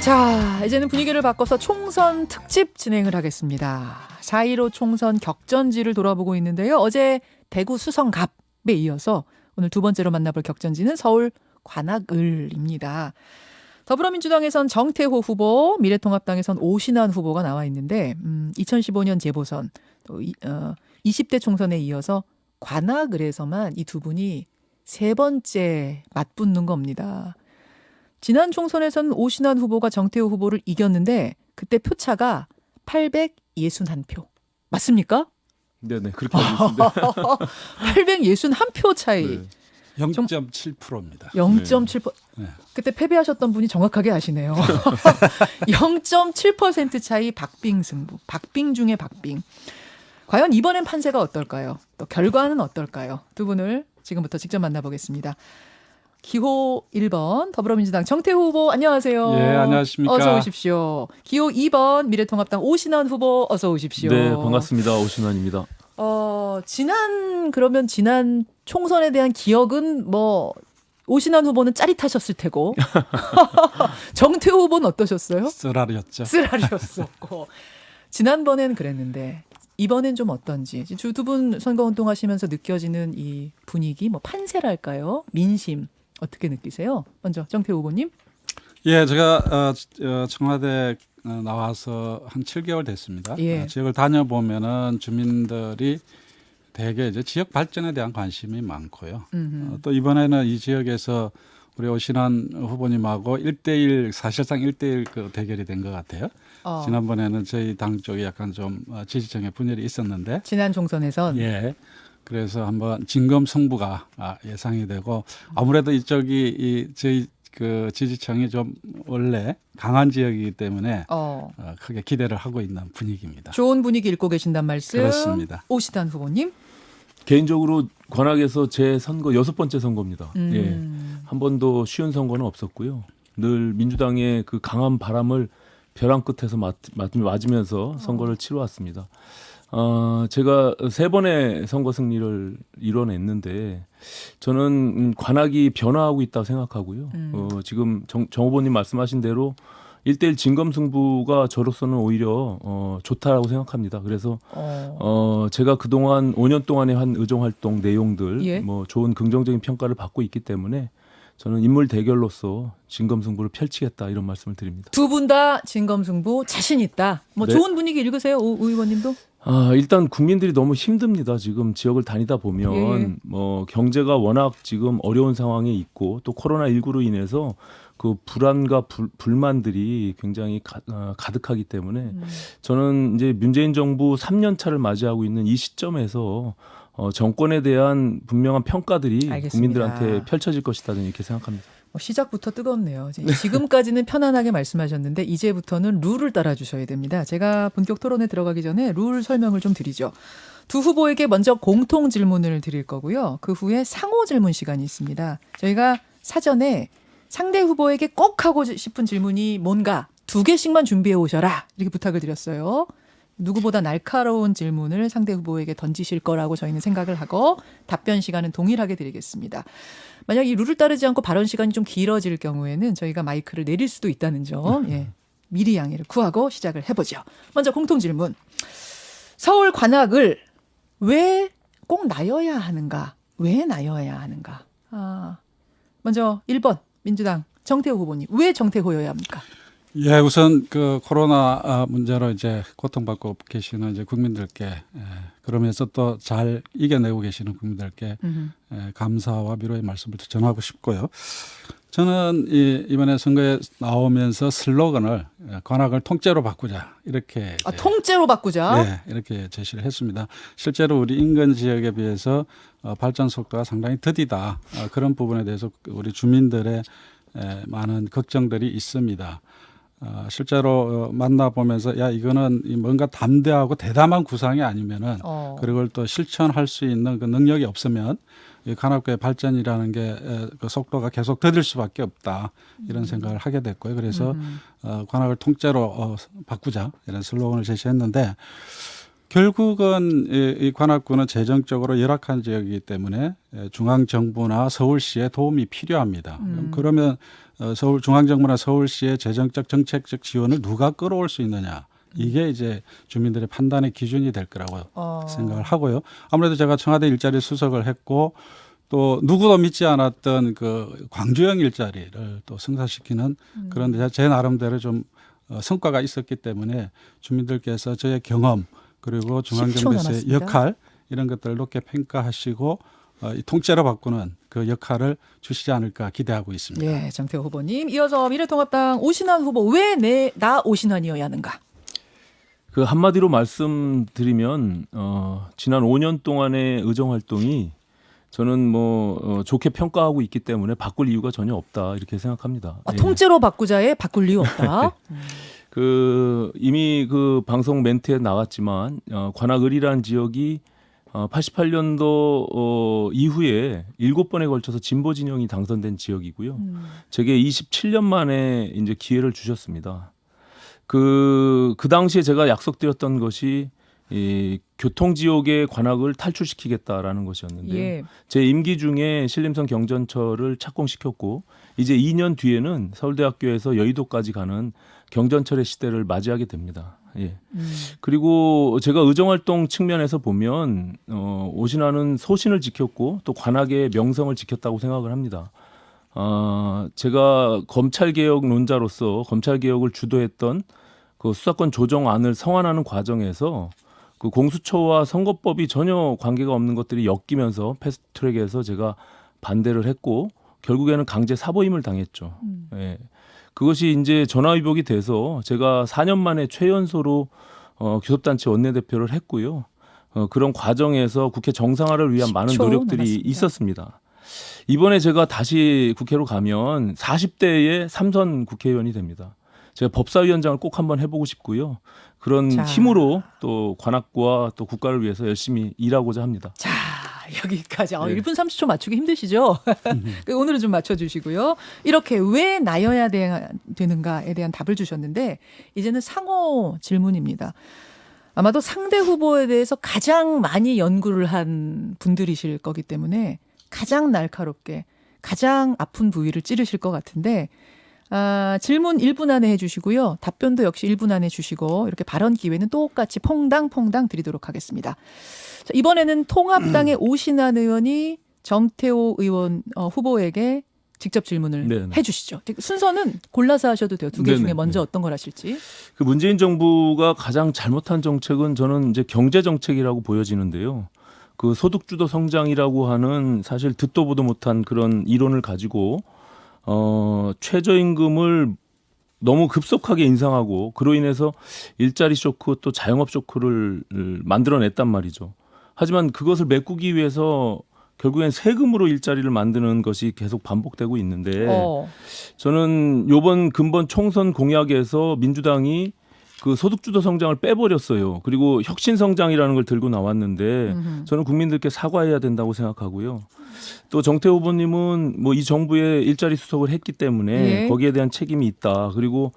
자, 이제는 분위기를 바꿔서 총선 특집 진행을 하겠습니다. 4.15 총선 격전지를 돌아보고 있는데요. 어제 대구 수성갑에 이어서 오늘 두 번째로 만나볼 격전지는 서울 관악을입니다. 더불어민주당에선 정태호 후보, 미래통합당에선 오신환 후보가 나와 있는데 2015년 재보선, 또 20대 총선에 이어서 관악을에서만 이 두 분이 세 번째 맞붙는 겁니다. 지난 총선에서는 오신환 후보가 정태호 후보를 이겼는데 그때 표차가 861표. 맞습니까? 네네, 그렇게 알고 있습니다. 861표 차이. 네. 0.7%입니다. 0.7%. 네. 그때 패배하셨던 분이 정확하게 아시네요. 0.7% 차이 박빙 승부. 박빙 중에 박빙. 과연 이번엔 판세가 어떨까요? 또 결과는 어떨까요? 두 분을 지금부터 직접 만나보겠습니다. 기호 1번 더불어민주당 정태호 후보 안녕하세요. 예, 안녕하십니까. 어서 오십시오. 기호 2번 미래통합당 오신환 후보 어서 오십시오. 네, 반갑습니다. 오신환입니다. 지난 총선에 대한 기억은 뭐 오신환 후보는 짜릿하셨을 테고 정태호 후보는 어떠셨어요? 쓰라렸죠. 쓰라리였었고 지난번엔 그랬는데 이번엔 좀 어떤지 두 분 선거운동하시면서 느껴지는 이 분위기 뭐 판세랄까요? 민심 어떻게 느끼세요? 먼저 정태호 후보님. 예, 제가 청와대 나와서 한 7개월 됐습니다. 예. 지역을 다녀보면은 주민들이 대개 이제 지역 발전에 대한 관심이 많고요. 또 이번에는 이 지역에서 우리 오신환 후보님하고 1대1 사실상 1대1 그 대결이 된 것 같아요. 지난번에는 저희 당 쪽에 약간 좀 지지층의 분열이 있었는데 지난 총선에선 예. 그래서 한번 진검승부가 예상이 되고 아무래도 이쪽이 저희 그 지지층이 좀 원래 강한 지역이기 때문에 크게 기대를 하고 있는 분위기입니다. 좋은 분위기 읽고 계신단 말씀. 그렇습니다. 오신환 후보님. 개인적으로 관악에서 제 선거 6번째 선거입니다. 예. 음. 한 번도 쉬운 선거는 없었고요. 늘 민주당의 그 강한 바람을 벼랑 끝에서 맞으면서 선거를 치러왔습니다. 제가 3번의 선거 승리를 이뤄냈는데 저는 관악이 변화하고 있다고 생각하고요. 지금 정 후보님 말씀하신 대로 1대1 진검승부가 저로서는 오히려 좋다라고 생각합니다. 그래서 제가 그동안 5년 동안에 한 의정활동 내용들 예. 뭐 좋은 긍정적인 평가를 받고 있기 때문에 저는 인물 대결로서 진검승부를 펼치겠다 이런 말씀을 드립니다. 두 분 다 진검승부 자신 있다. 뭐 네. 좋은 분위기 읽으세요, 오 의원님도. 일단 국민들이 너무 힘듭니다. 지금 지역을 다니다 보면 예. 뭐 경제가 워낙 지금 어려운 상황에 있고 또 코로나19로 인해서 그 불안과 불만들이 굉장히 가득하기 때문에 저는 이제 문재인 정부 3년 차를 맞이하고 있는 이 시점에서 정권에 대한 분명한 평가들이 알겠습니다. 국민들한테 펼쳐질 것이다 이렇게 생각합니다. 시작부터 뜨겁네요. 지금까지는 편안하게 말씀하셨는데 이제부터는 룰을 따라주셔야 됩니다. 제가 본격 토론에 들어가기 전에 룰 설명을 좀 드리죠. 두 후보에게 먼저 공통 질문을 드릴 거고요. 그 후에 상호 질문 시간이 있습니다. 저희가 사전에 상대 후보에게 꼭 하고 싶은 질문이 뭔가 2개씩만 준비해 오셔라 이렇게 부탁을 드렸어요. 누구보다 날카로운 질문을 상대 후보에게 던지실 거라고 저희는 생각을 하고 답변 시간은 동일하게 드리겠습니다. 만약 이 룰을 따르지 않고 발언 시간이 좀 길어질 경우에는 저희가 마이크를 내릴 수도 있다는 점 미리 양해를 구하고 시작을 해보죠. 먼저 공통 질문. 서울 관악을 왜 꼭 나여야 하는가? 왜 나여야 하는가? 먼저 1번 민주당 정태호 후보님. 왜 정태호여야 합니까? 예, 우선 그 코로나 문제로 이제 고통받고 계시는 이제 국민들께 그러면서 또 잘 이겨내고 계시는 국민들께 감사와 위로의 말씀을 전하고 싶고요. 저는 이번에 선거에 나오면서 슬로건을 관악을 통째로 바꾸자 이렇게 통째로 바꾸자. 네, 이렇게 제시를 했습니다. 실제로 우리 인근 지역에 비해서 발전 속도가 상당히 더디다. 그런 부분에 대해서 우리 주민들의 많은 걱정들이 있습니다. 실제로 만나보면서 야 이거는 뭔가 담대하고 대담한 구상이 아니면은 그걸 또 실천할 수 있는 그 능력이 없으면 이 관악구의 발전이라는 게 그 속도가 계속 더딜 수밖에 없다 이런 생각을 하게 됐고요. 그래서 관악을 통째로 바꾸자 이런 슬로건을 제시했는데 결국은 이 관악구는 재정적으로 열악한 지역이기 때문에 중앙 정부나 서울시의 도움이 필요합니다. 그러면 서울 중앙 정부나 서울시의 재정적 정책적 지원을 누가 끌어올 수 있느냐? 이게 이제 주민들의 판단의 기준이 될 거라고 생각을 하고요. 아무래도 제가 청와대 일자리 수석을 했고 또 누구도 믿지 않았던 그 광주형 일자리를 또 성사시키는 그런 제 나름대로 좀 성과가 있었기 때문에 주민들께서 저의 경험 그리고 10초 중앙정부에서의 남았습니다. 역할 이런 것들을 높게 평가하시고 이 통째로 바꾸는 그 역할을 주시지 않을까 기대하고 있습니다. 예, 정태호 후보님. 이어서 미래통합당 오신환 후보 왜 나 오신환이어야 하는가? 그 한마디로 말씀드리면 지난 5년 동안의 의정 활동이 저는 좋게 평가하고 있기 때문에 바꿀 이유가 전혀 없다 이렇게 생각합니다. 예. 통째로 바꾸자에 바꿀 이유 없다. 이미 그 방송 멘트에 나왔지만 관악을이라는 지역이 88년도 이후에 7번에 걸쳐서 진보 진영이 당선된 지역이고요. 제게 27년 만에 이제 기회를 주셨습니다. 그 당시에 제가 약속드렸던 것이 이 교통 지역의 관악을 탈출시키겠다라는 것이었는데 예. 제 임기 중에 신림선 경전철을 착공시켰고 이제 2년 뒤에는 서울대학교에서 여의도까지 가는 경전철의 시대를 맞이하게 됩니다. 예. 그리고 제가 의정활동 측면에서 보면 오신환은 소신을 지켰고 또 관악의 명성을 지켰다고 생각을 합니다. 제가 검찰개혁론자로서 검찰개혁을 주도했던 그 수사권 조정안을 성안하는 과정에서 그 공수처와 선거법이 전혀 관계가 없는 것들이 엮이면서 패스트트랙에서 제가 반대를 했고 결국에는 강제 사보임을 당했죠. 예. 그것이 이제 전화위복이 돼서 제가 4년 만에 최연소로 교섭단체 원내대표를 했고요. 그런 과정에서 국회 정상화를 위한 많은 10초 노력들이 남았습니다. 있었습니다. 이번에 제가 다시 국회로 가면 40대의 3선 국회의원이 됩니다. 제가 법사위원장을 꼭 한번 해보고 싶고요. 그런 자. 힘으로 또 관악구와 또 국가를 위해서 열심히 일하고자 합니다. 자, 여기까지. 네. 1분 30초 맞추기 힘드시죠? 오늘은 좀 맞춰주시고요. 이렇게 왜 나여야 되는가에 대한 답을 주셨는데 이제는 상호 질문입니다. 아마도 상대 후보에 대해서 가장 많이 연구를 한 분들이실 거기 때문에 가장 날카롭게 가장 아픈 부위를 찌르실 것 같은데 질문 1분 안에 해주시고요. 답변도 역시 1분 안에 주시고 이렇게 발언 기회는 똑같이 퐁당퐁당 드리도록 하겠습니다. 자, 이번에는 통합당의 오신환 의원이 정태호 의원 후보에게 직접 질문을 네네. 해주시죠. 순서는 골라서 하셔도 돼요. 두 개 중에 네네. 먼저 어떤 걸 하실지. 그 문재인 정부가 가장 잘못한 정책은 저는 이제 경제 정책이라고 보여지는데요. 그 소득주도 성장이라고 하는 사실 듣도 보도 못한 그런 이론을 가지고 최저임금을 너무 급속하게 인상하고 그로 인해서 일자리 쇼크 또 자영업 쇼크를 만들어냈단 말이죠. 하지만 그것을 메꾸기 위해서 결국엔 세금으로 일자리를 만드는 것이 계속 반복되고 있는데 저는 이번 근본 총선 공약에서 민주당이 그 소득주도 성장을 빼버렸어요. 그리고 혁신성장이라는 걸 들고 나왔는데 저는 국민들께 사과해야 된다고 생각하고요. 또 정태호 후보님은 뭐 이 정부의 일자리 수석을 했기 때문에 예. 거기에 대한 책임이 있다. 그리고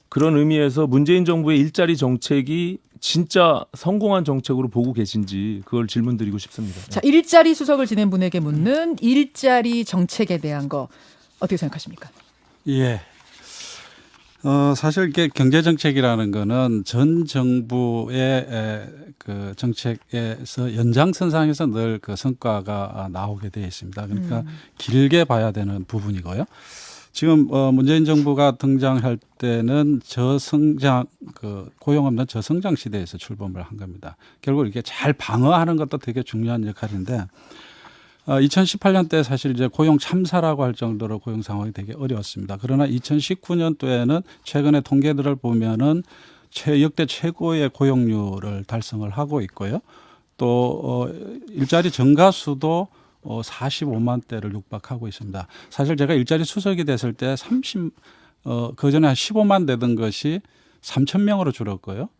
그런 의미에서 문재인 정부의 일자리 정책이 진짜 성공한 정책으로 보고 계신지 그걸 질문드리고 싶습니다. 자, 일자리 수석을 지낸 분에게 묻는 일자리 정책에 대한 거 어떻게 생각하십니까? 예. 사실 이게 경제 정책이라는 거는 전 정부의 그 정책에서 연장선상에서 늘 그 성과가 나오게 되어 있습니다. 그러니까 길게 봐야 되는 부분이고요. 지금 문재인 정부가 등장할 때는 저성장 고용 없는 저성장 시대에서 출범을 한 겁니다. 결국 이렇게 잘 방어하는 것도 되게 중요한 역할인데 2018년 때 사실 이제 고용 참사라고 할 정도로 고용 상황이 되게 어려웠습니다. 그러나 2019년도에는 최근의 통계들을 보면은 역대 최고의 고용률을 달성을 하고 있고요. 또 일자리 증가 수도 45만 대를 육박하고 있습니다. 사실 제가 일자리 수석이 됐을 때 그전에 한 15만 되던 것이 3천 명으로 줄었고요.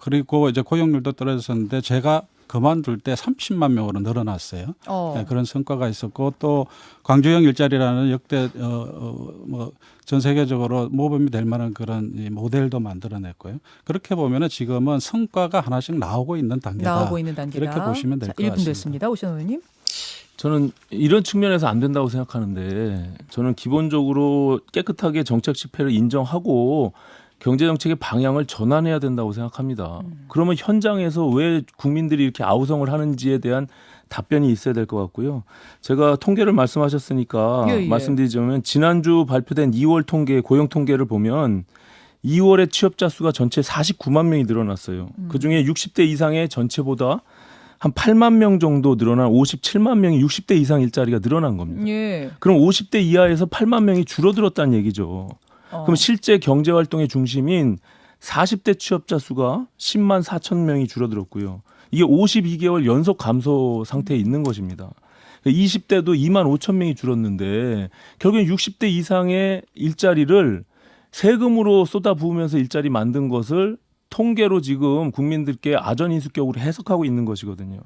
그리고 이제 고용률도 떨어졌었는데 제가 그만둘 때 30만 명으로 늘어났어요. 어. 그런 성과가 있었고 또 광주형 일자리라는 역대 뭐 전 세계적으로 모범이 될 만한 그런 이 모델도 만들어냈고요. 그렇게 보면은 지금은 성과가 하나씩 나오고 있는 단계다. 나오고 있는 단계다. 이렇게 보시면 될 것 1분 같습니다. 됐습니다. 오신원 의원님. 저는 이런 측면에서 안 된다고 생각하는데 저는 기본적으로 깨끗하게 정책 실패를 인정하고 경제 정책의 방향을 전환해야 된다고 생각합니다. 그러면 현장에서 왜 국민들이 이렇게 아우성을 하는지에 대한 답변이 있어야 될 것 같고요. 제가 통계를 말씀하셨으니까 예. 말씀드리자면 지난주 발표된 2월 통계 고용 통계를 보면 2월에 취업자 수가 전체 49만 명이 늘어났어요. 그중에 60대 이상의 전체보다 한 8만 명 정도 늘어난 57만 명이 60대 이상 일자리가 늘어난 겁니다. 예. 그럼 50대 이하에서 8만 명이 줄어들었다는 얘기죠. 그럼 실제 경제 활동의 중심인 40대 취업자 수가 10만 4천 명이 줄어들었고요. 이게 52개월 연속 감소 상태에 있는 것입니다. 20대도 2만 5천 명이 줄었는데 결국엔 60대 이상의 일자리를 세금으로 쏟아부으면서 일자리 만든 것을 통계로 지금 국민들께 아전인수격으로 해석하고 있는 것이거든요.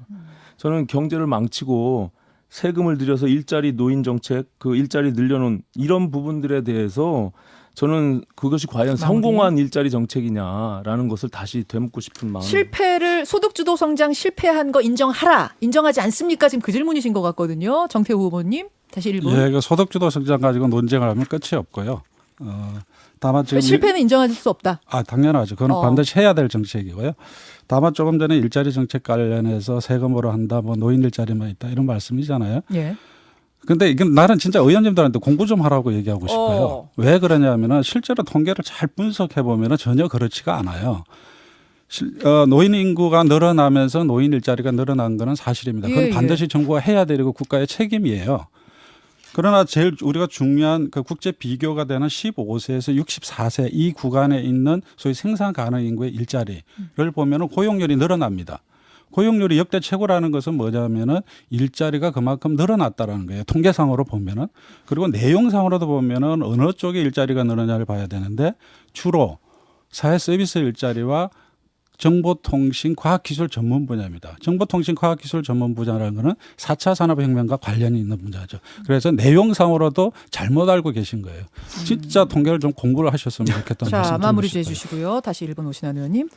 저는 경제를 망치고 세금을 들여서 일자리 노인 정책, 그 일자리 늘려놓은 이런 부분들에 대해서 저는 그것이 과연 성공한 일자리 정책이냐라는 것을 다시 되묻고 싶은 마음. 실패를 소득주도 성장 실패한 거 인정하라. 인정하지 않습니까? 지금 그 질문이신 것 같거든요. 정태우 후보님. 다시 1분. 예, 그 소득주도 성장 가지고 논쟁을 하면 끝이 없고요. 다만 지금 실패는 인정할 수 없다. 당연하죠. 그건 반드시 해야 될 정책이고요. 다만 조금 전에 일자리 정책 관련해서 세금으로 한다, 뭐 노인 일자리만 있다 이런 말씀이잖아요. 예. 근데 이건 나는 진짜 의원님들한테 공부 좀 하라고 얘기하고 싶어요. 왜 그러냐면은 실제로 통계를 잘 분석해 보면은 전혀 그렇지가 않아요. 노인 인구가 늘어나면서 노인 일자리가 늘어난 거는 사실입니다. 그건 예, 반드시 정부가 해야 되고 국가의 책임이에요. 그러나 제일 우리가 중요한 그 국제 비교가 되는 15세에서 64세 이 구간에 있는 소위 생산 가능 인구의 일자리를 보면은 고용률이 늘어납니다. 고용률이 역대 최고라는 것은 뭐냐면은 일자리가 그만큼 늘어났다라는 거예요. 통계상으로 보면은. 그리고 내용상으로도 보면은 어느 쪽에 일자리가 늘어나를 봐야 되는데 주로 사회 서비스 일자리와 정보통신 과학기술 전문 분야입니다. 정보통신 과학기술 전문 분야라는 것은 4차 산업혁명과 관련이 있는 분야죠. 그래서 내용상으로도 잘못 알고 계신 거예요. 진짜 통계를 좀 공부를 하셨으면 좋겠다는 자, 말씀 드리고 마무리 좀 싶어요. 해주시고요. 다시 1분 오신환 의원님.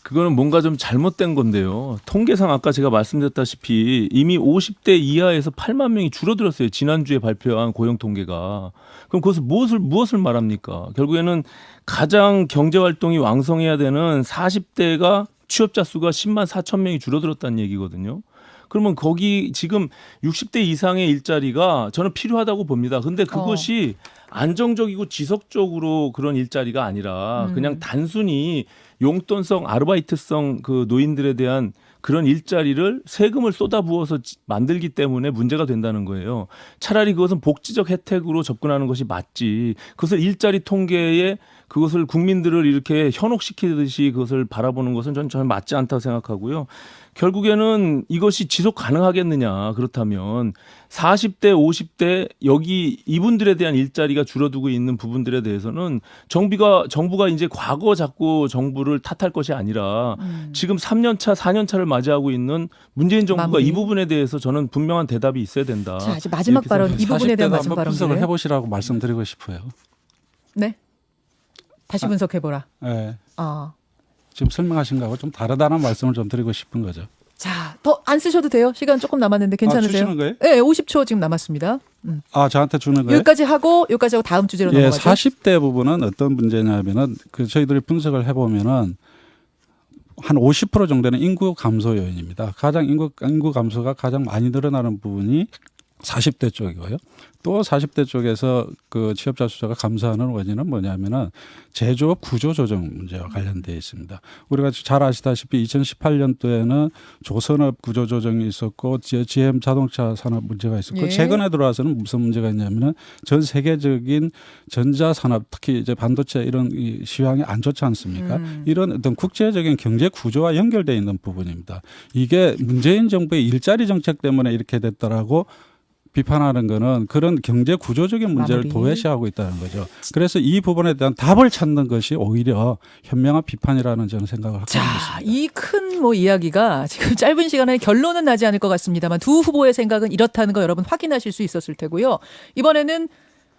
그거는 뭔가 좀 잘못된 건데요. 통계상 아까 제가 말씀드렸다시피 이미 50대 이하에서 8만 명이 줄어들었어요. 지난주에 발표한 고용 통계가. 그럼 그것을 무엇을 말합니까? 결국에는 가장 경제 활동이 왕성해야 되는 40대가 취업자 수가 10만 4천 명이 줄어들었다는 얘기거든요. 그러면 거기 지금 60대 이상의 일자리가 저는 필요하다고 봅니다. 근데 그것이 안정적이고 지속적으로 그런 일자리가 아니라 그냥 단순히 용돈성 아르바이트성 그 노인들에 대한 그런 일자리를 세금을 쏟아부어서 만들기 때문에 문제가 된다는 거예요. 차라리 그것은 복지적 혜택으로 접근하는 것이 맞지. 그것을 일자리 통계에 그것을 국민들을 이렇게 현혹시키듯이 그것을 바라보는 것은 저는 전혀 맞지 않다고 생각하고요. 결국에는 이것이 지속 가능하겠느냐. 그렇다면 40대, 50대 여기 이분들에 대한 일자리가 줄어들고 있는 부분들에 대해서는 정부가 이제 과거 자꾸 정부를 탓할 것이 아니라 지금 3년 차, 4년 차를 맞이하고 있는 문재인 정부가 마무리. 이 부분에 대해서 저는 분명한 대답이 있어야 된다. 자, 이제 마지막 이렇게 발언 이 부분에 대한 40대도 마지막 한번 발언. 분석을 해보시라고 말씀드리고 싶어요. 네. 다시 분석해보라. 네. 아. 지금 설명하신 거하고 좀 다르다는 말씀을 좀 드리고 싶은 거죠. 자, 더 안 쓰셔도 돼요. 시간 조금 남았는데 괜찮으세요? 주시는 거예요? 네, 50초 지금 남았습니다. 저한테 주는 거예요? 여기까지 하고 다음 주제로 예, 넘어가죠. 40대 부분은 어떤 문제냐면은 그 저희들이 분석을 해보면은 한 50% 정도는 인구 감소 요인입니다. 가장 인구 감소가 가장 많이 늘어나는 부분이 40대 쪽이고요. 또 40대 쪽에서 그 취업자 숫자가 감소하는 원인은 뭐냐면은 제조업 구조 조정 문제와 관련되어 있습니다. 우리가 잘 아시다시피 2018년도에는 조선업 구조 조정이 있었고 GM 자동차 산업 문제가 있었고 예. 최근에 들어와서는 무슨 문제가 있냐면은 전 세계적인 전자 산업 특히 이제 반도체 이런 이 시황이 안 좋지 않습니까? 이런 어떤 국제적인 경제 구조와 연결되어 있는 부분입니다. 이게 문재인 정부의 일자리 정책 때문에 이렇게 됐다라고 비판하는 거는 그런 경제 구조적인 문제를 마무리. 도외시하고 있다는 거죠. 그래서 이 부분에 대한 답을 찾는 것이 오히려 현명한 비판이라는 저는 생각을 하고 자, 있습니다. 이 큰 뭐 이야기가 지금 짧은 시간에 결론은 나지 않을 것 같습니다만 두 후보의 생각은 이렇다는 거 여러분 확인하실 수 있었을 테고요. 이번에는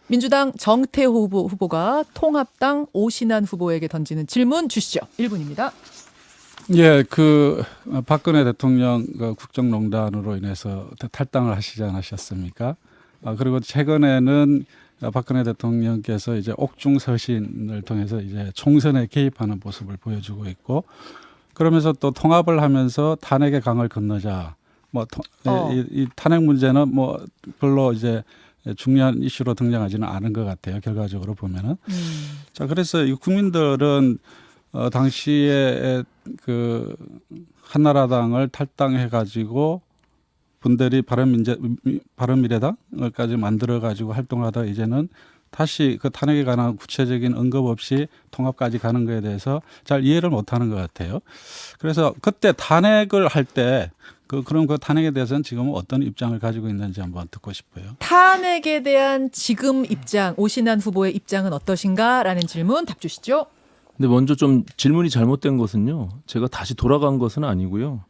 민주당 정태호 후보가 통합당 오신환 후보에게 던지는 질문 주시죠. 1분입니다. 예, 그 박근혜 대통령 그 국정농단으로 인해서 탈당을 하시지 않으셨습니까? 그리고 최근에는 박근혜 대통령께서 이제 옥중서신을 통해서 이제 총선에 개입하는 모습을 보여주고 있고, 그러면서 또 통합을 하면서 탄핵의 강을 건너자. 이 탄핵 문제는 뭐 별로 이제 중요한 이슈로 등장하지는 않은 것 같아요. 결과적으로 보면은. 자, 그래서 이 국민들은 당시에 그 한나라당을 탈당해 가지고 분들이 바른미래당을까지 만들어 가지고 활동하다 이제는 다시 그 탄핵에 관한 구체적인 언급 없이 통합까지 가는 거에 대해서 잘 이해를 못하는 것 같아요. 그래서 그때 탄핵을 할 때 그럼 그 탄핵에 대해서는 지금 어떤 입장을 가지고 있는지 한번 듣고 싶어요. 탄핵에 대한 지금 입장, 오신환 후보의 입장은 어떠신가라는 질문 답 주시죠. 근데 먼저 좀 질문이 잘못된 것은요. 제가 다시 돌아간 것은 아니고요.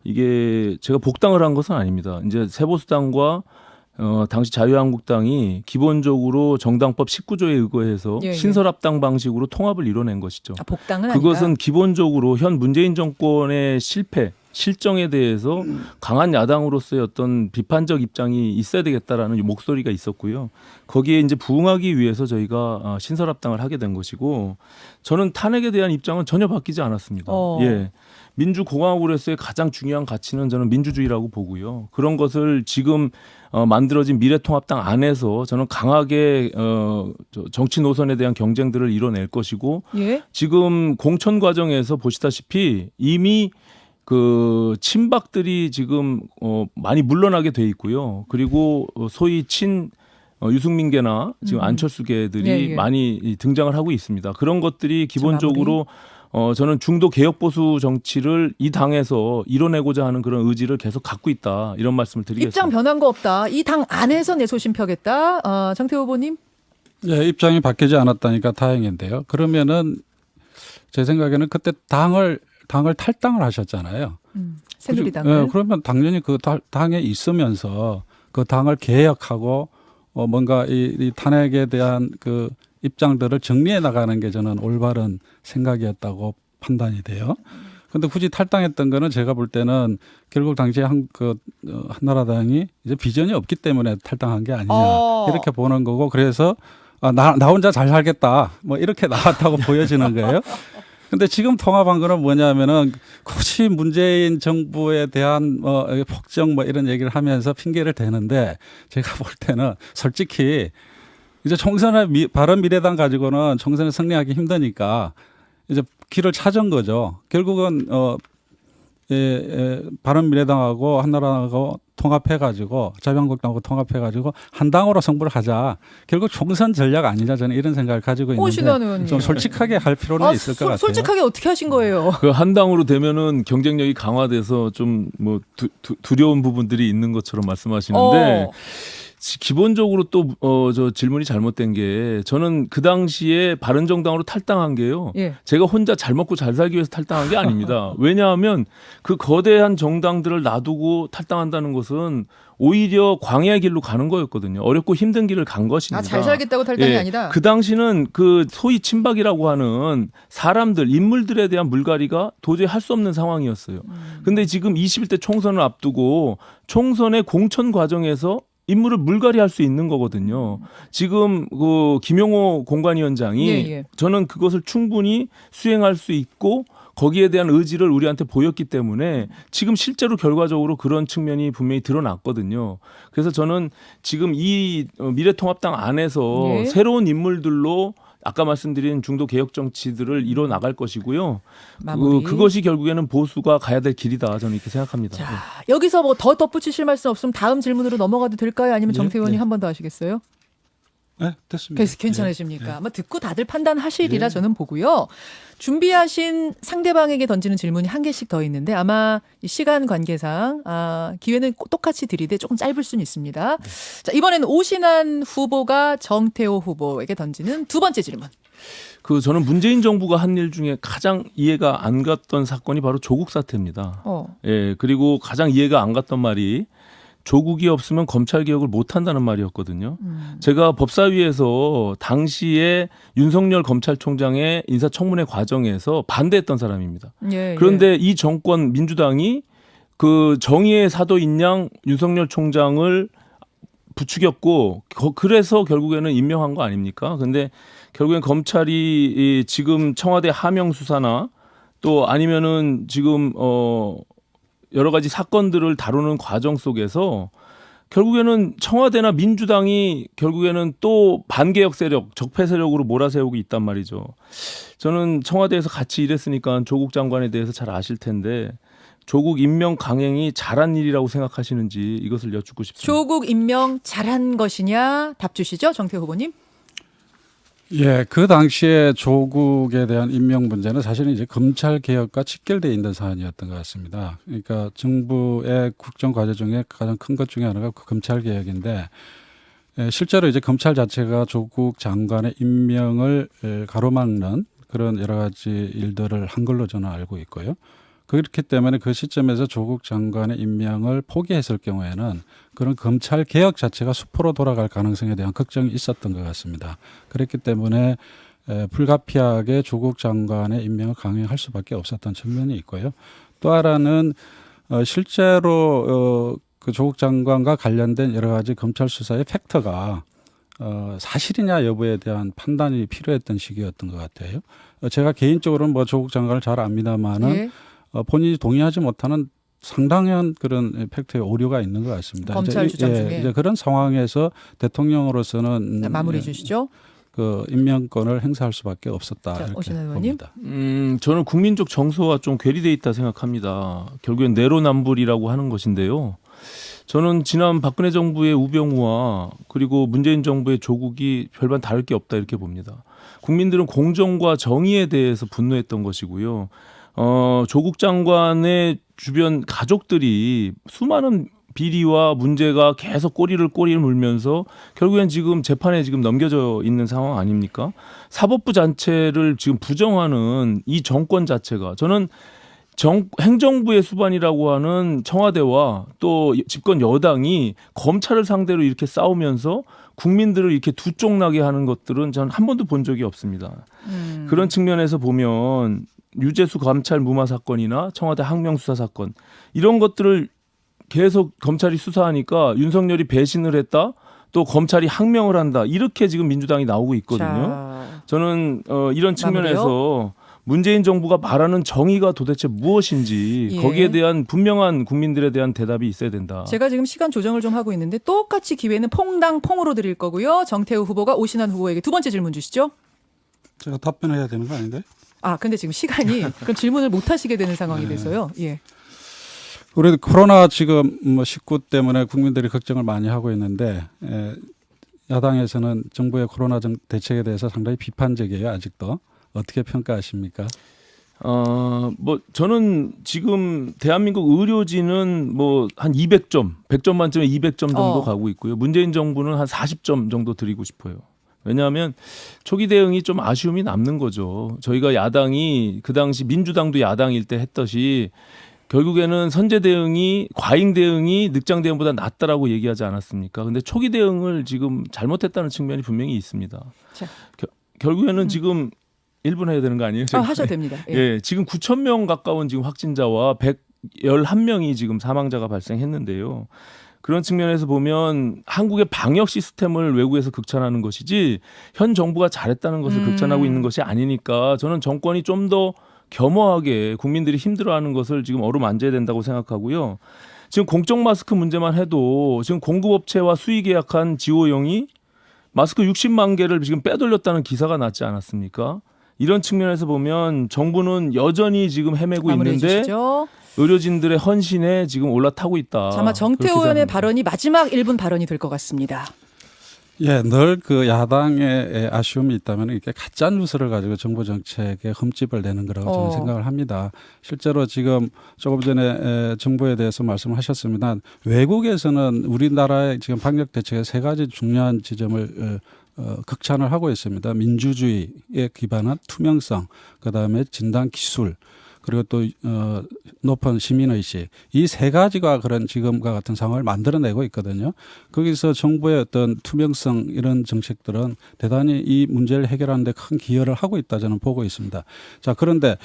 이게 제가 복당을 한 것은 아닙니다. 이제 새보수당과 당시 자유한국당이 기본적으로 정당법 19조에 의거해서 예, 예. 신설합당 방식으로 통합을 이뤄낸 것이죠. 복당은 그것은 아니다. 기본적으로 현 문재인 정권의 실정에 대해서 강한 야당으로서의 어떤 비판적 입장이 있어야 되겠다라는 목소리가 있었고요. 거기에 이제 부응하기 위해서 저희가 신설합당을 하게 된 것이고, 저는 탄핵에 대한 입장은 전혀 바뀌지 않았습니다. 예. 민주공화국으로서의 가장 중요한 가치는 저는 민주주의라고 보고요. 그런 것을 지금 만들어진 미래통합당 안에서 저는 강하게 정치 노선에 대한 경쟁들을 이뤄낼 것이고, 예? 지금 공천 과정에서 보시다시피 이미 그 친박들이 지금 많이 물러나게 돼 있고요. 그리고 소위 유승민계나 지금 안철수계들이 예, 예. 많이 등장을 하고 있습니다. 그런 것들이 기본적으로 저는 중도 개혁 보수 정치를 이 당에서 이뤄내고자 하는 그런 의지를 계속 갖고 있다, 이런 말씀을 드리겠습니다. 입장 변한 거 없다. 이 당 안에서 내소신 펴겠다. 정태호 후보님. 예, 입장이 바뀌지 않았다니까 다행인데요. 그러면은 제 생각에는 그때 당을 탈당을 하셨잖아요. 새누리당을. 예, 그러면 당연히 그 당에 있으면서 그 당을 개혁하고 뭔가 이 탄핵에 대한 그 입장들을 정리해 나가는 게 저는 올바른 생각이었다고 판단이 돼요. 근데 굳이 탈당했던 거는 제가 볼 때는 결국 당시에 한나라당이 이제 비전이 없기 때문에 탈당한 게 아니냐, 이렇게 보는 거고, 그래서 나 혼자 잘 살겠다 뭐 이렇게 나왔다고 보여지는 거예요. 근데 지금 통합한 거는 뭐냐면은 굳이 문재인 정부에 대한 폭정 이런 얘기를 하면서 핑계를 대는데, 제가 볼 때는 솔직히 이제 총선에 바른미래당 가지고는 총선에 승리하기 힘드니까 이제 길을 찾은 거죠. 결국은 바른미래당하고 한나라당하고 통합해가지고 자유한국당하고 통합해가지고 한 당으로 승부를 하자. 결국 총선 전략 아니냐, 저는 이런 생각을 가지고 있는데 좀 솔직하게 할 필요는 있을 것 같아요. 솔직하게 어떻게 하신 거예요? 그 한 당으로 되면은 경쟁력이 강화돼서 좀 뭐 두려운 부분들이 있는 것처럼 말씀하시는데. 기본적으로 또 저 질문이 잘못된 게, 저는 그 당시에 바른정당으로 탈당한 게요. 예. 제가 혼자 잘 먹고 잘 살기 위해서 탈당한 게 아닙니다. 왜냐하면 그 거대한 정당들을 놔두고 탈당한다는 것은 오히려 광야의 길로 가는 거였거든요. 어렵고 힘든 길을 간 것입니다. 잘 살겠다고 탈당이 아니다. 그 당시는 그 소위 친박이라고 하는 사람들, 인물들에 대한 물갈이가 도저히 할 수 없는 상황이었어요. 근데 지금 21대 총선을 앞두고 총선의 공천 과정에서 인물을 물갈이할 수 있는 거거든요. 지금 그 김용호 공관위원장이 저는 그것을 충분히 수행할 수 있고 거기에 대한 의지를 우리한테 보였기 때문에 지금 실제로 결과적으로 그런 측면이 분명히 드러났거든요. 그래서 저는 지금 이 미래통합당 안에서 새로운 인물들로 아까 말씀드린 중도 개혁 정치들을 이뤄 나갈 것이고요. 그것이 결국에는 보수가 가야 될 길이다, 저는 이렇게 생각합니다. 자, 여기서 뭐 더 덧붙이실 말씀 없으면 다음 질문으로 넘어가도 될까요? 아니면 정태호 의원님 한 번 더 하시겠어요? 네, 됐습니다. 그래서 괜찮으십니까? 아마 듣고 다들 판단하시리라 예. 저는 보고요. 준비하신 상대방에게 던지는 질문이 한 개씩 더 있는데 아마 이 시간 관계상 기회는 똑같이 드리되 조금 짧을 수는 있습니다. 자, 이번에는 오신환 후보가 정태호 후보에게 던지는 두 번째 질문. 저는 문재인 정부가 한 일 중에 가장 이해가 안 갔던 사건이 바로 조국 사태입니다. 예, 그리고 가장 이해가 안 갔던 말이 조국이 없으면 검찰 개혁을 못 한다는 말이었거든요. 제가 법사위에서 당시에 윤석열 검찰총장의 인사청문회 과정에서 반대했던 사람입니다. 예, 그런데 이 정권 민주당이 그 정의의 사도인 양 윤석열 총장을 부추겼고 그래서 결국에는 임명한 거 아닙니까? 근데 결국엔 검찰이 지금 청와대 하명 수사나 또 아니면은 지금 여러 가지 사건들을 다루는 과정 속에서 결국에는 청와대나 민주당이 결국에는 또 반개혁 세력, 적폐 세력으로 몰아세우고 있단 말이죠. 저는 청와대에서 같이 일했으니까 조국 장관에 대해서 잘 아실 텐데 조국 임명 강행이 잘한 일이라고 생각하시는지 이것을 여쭙고 싶습니다. 조국 임명 잘한 것이냐 답 주시죠, 정태호 후보님. 예, 그 당시에 조국에 대한 임명 문제는 사실은 이제 검찰 개혁과 직결되어 있는 사안이었던 것 같습니다. 그러니까 정부의 국정 과제 중에 가장 큰 것 중에 하나가 그 검찰 개혁인데 실제로 이제 검찰 자체가 조국 장관의 임명을 가로막는 그런 여러 가지 일들을 한 걸로 저는 알고 있고요. 그렇기 때문에 그 시점에서 조국 장관의 임명을 포기했을 경우에는 그런 검찰 개혁 자체가 수포로 돌아갈 가능성에 대한 걱정이 있었던 것 같습니다. 그렇기 때문에 불가피하게 조국 장관의 임명을 강행할 수밖에 없었던 측면이 있고요. 또 하나는 실제로 그 조국 장관과 관련된 여러 가지 검찰 수사의 팩트가 사실이냐 여부에 대한 판단이 필요했던 시기였던 것 같아요. 제가 개인적으로는 뭐 조국 장관을 잘 압니다마는 예. 본인이 동의하지 못하는 상당한 그런 팩트의 오류가 있는 것 같습니다. 검찰 주장 중에. 이제 그런 상황에서 대통령으로서는 네, 마무리해 주시죠. 그 임명권을 행사할 수밖에 없었다. 자, 이렇게 오신환 의원님. 봅니다. 저는 국민적 정서와 좀 괴리돼 있다 생각합니다. 결국엔 내로남불이라고 하는 것인데요. 저는 지난 박근혜 정부의 우병우와 그리고 문재인 정부의 조국이 별반 다를 게 없다 이렇게 봅니다. 국민들은 공정과 정의에 대해서 분노했던 것이고요. 조국 장관의 주변 가족들이 수많은 비리와 문제가 계속 꼬리를 물면서 결국엔 지금 재판에 지금 넘겨져 있는 상황 아닙니까? 사법부 자체를 지금 부정하는 이 정권 자체가 저는 행정부의 수반이라고 하는 청와대와 또 집권 여당이 검찰을 상대로 이렇게 싸우면서 국민들을 이렇게 두 쪽 나게 하는 것들은 저는 한 번도 본 적이 없습니다. 그런 측면에서 보면 유재수 검찰 무마 사건이나 청와대 항명수사 사건 이런 것들을 계속 검찰이 수사하니까 윤석열이 배신을 했다 또 검찰이 항명을 한다 이렇게 지금 민주당이 나오고 있거든요. 자, 저는 이런 측면에서 문재인 정부가 말하는 정의가 도대체 무엇인지 예. 거기에 대한 분명한 국민들에 대한 대답이 있어야 된다. 제가 지금 시간 조정을 좀 하고 있는데 똑같이 기회는 퐁당 퐁으로 드릴 거고요. 정태호 후보가 오신환 후보에게 두 번째 질문 주시죠. 제가 답변해야 되는 거 아닌데? 근데 지금 시간이 그럼 질문을 못 하시게 되는 상황이 돼서요. 예. 우리 코로나 지금 19 때문에 국민들이 걱정을 많이 하고 있는데 야당에서는 정부의 코로나 대책에 대해서 상당히 비판적이에요. 아직도. 어떻게 평가하십니까? 저는 지금 대한민국 의료진은 한 200점, 100점 만점에 200점 정도 가고 있고요. 문재인 정부는 한 40점 정도 드리고 싶어요. 왜냐하면 초기 대응이 좀 아쉬움이 남는 거죠. 저희가 야당이 그 당시 민주당도 야당일 때 했듯이 결국에는 선제 대응이 과잉 대응이 늑장 대응보다 낫다라고 얘기하지 않았습니까? 근데 초기 대응을 지금 잘못했다는 측면이 분명히 있습니다. 자. 결국에는 지금 1분 해야 되는 거 아니에요? 제가? 하셔도 됩니다. 예. 예, 지금 9천 명 가까운 지금 확진자와 111명이 지금 사망자가 발생했는데요. 그런 측면에서 보면 한국의 방역 시스템을 외국에서 극찬하는 것이지 현 정부가 잘했다는 것을 극찬하고 있는 것이 아니니까 저는 정권이 좀 더 겸허하게 국민들이 힘들어하는 것을 지금 어루만져야 된다고 생각하고요. 지금 공적 마스크 문제만 해도 지금 공급업체와 수의 계약한 지호영이 마스크 60만 개를 지금 빼돌렸다는 기사가 났지 않았습니까? 이런 측면에서 보면 정부는 여전히 지금 헤매고 있는데 주시죠. 의료진들의 헌신에 지금 올라타고 있다. 아마 정태호 의원의 발언이 마지막 1분 발언이 될 것 같습니다. 예, 늘 그 야당의 아쉬움이 있다면 이렇게 가짜 뉴스를 가지고 정부 정책에 흠집을 내는 거라고 저는 생각을 합니다. 실제로 지금 조금 전에 정부에 대해서 말씀하셨습니다. 외국에서는 우리나라의 지금 방역 대책의 세 가지 중요한 지점을 극찬을 하고 있습니다. 민주주의에 기반한 투명성, 그다음에 진단 기술, 그리고 또 높은 시민의식, 이 세 가지가 그런 지금과 같은 상황을 만들어내고 있거든요. 거기서 정부의 어떤 투명성 이런 정책들은 대단히 이 문제를 해결하는 데 큰 기여를 하고 있다 저는 보고 있습니다. 자, 그런데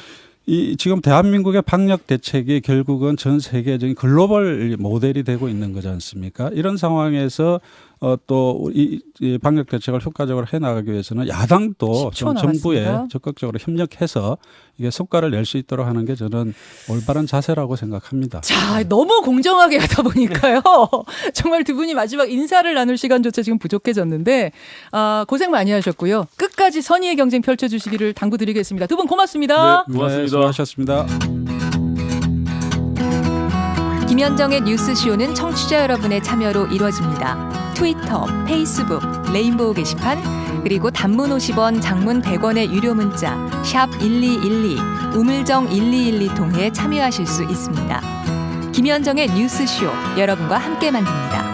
이 지금 대한민국의 방역 대책이 결국은 전 세계적인 글로벌 모델이 되고 있는 거지 않습니까? 이런 상황에서 또 이 방역 대책을 효과적으로 해 나가기 위해서는 야당도 10초 좀 정부에 남았습니다. 적극적으로 협력해서 이게 성과를 낼 수 있도록 하는 게 저는 올바른 자세라고 생각합니다. 자, 너무 공정하게 하다 보니까요. 정말 두 분이 마지막 인사를 나눌 시간조차 지금 부족해졌는데 고생 많이 하셨고요. 끝까지 선의의 경쟁 펼쳐주시기를 당부드리겠습니다. 두 분 고맙습니다. 네, 고맙습니다. 네, 수고하셨습니다. 김현정의 뉴스쇼는 청취자 여러분의 참여로 이루어집니다. 트위터, 페이스북, 레인보우 게시판, 그리고 단문 50원, 장문 100원의 유료 문자 샵 1212, 우물정 1212 통해 참여하실 수 있습니다. 김현정의 뉴스쇼, 여러분과 함께 만듭니다.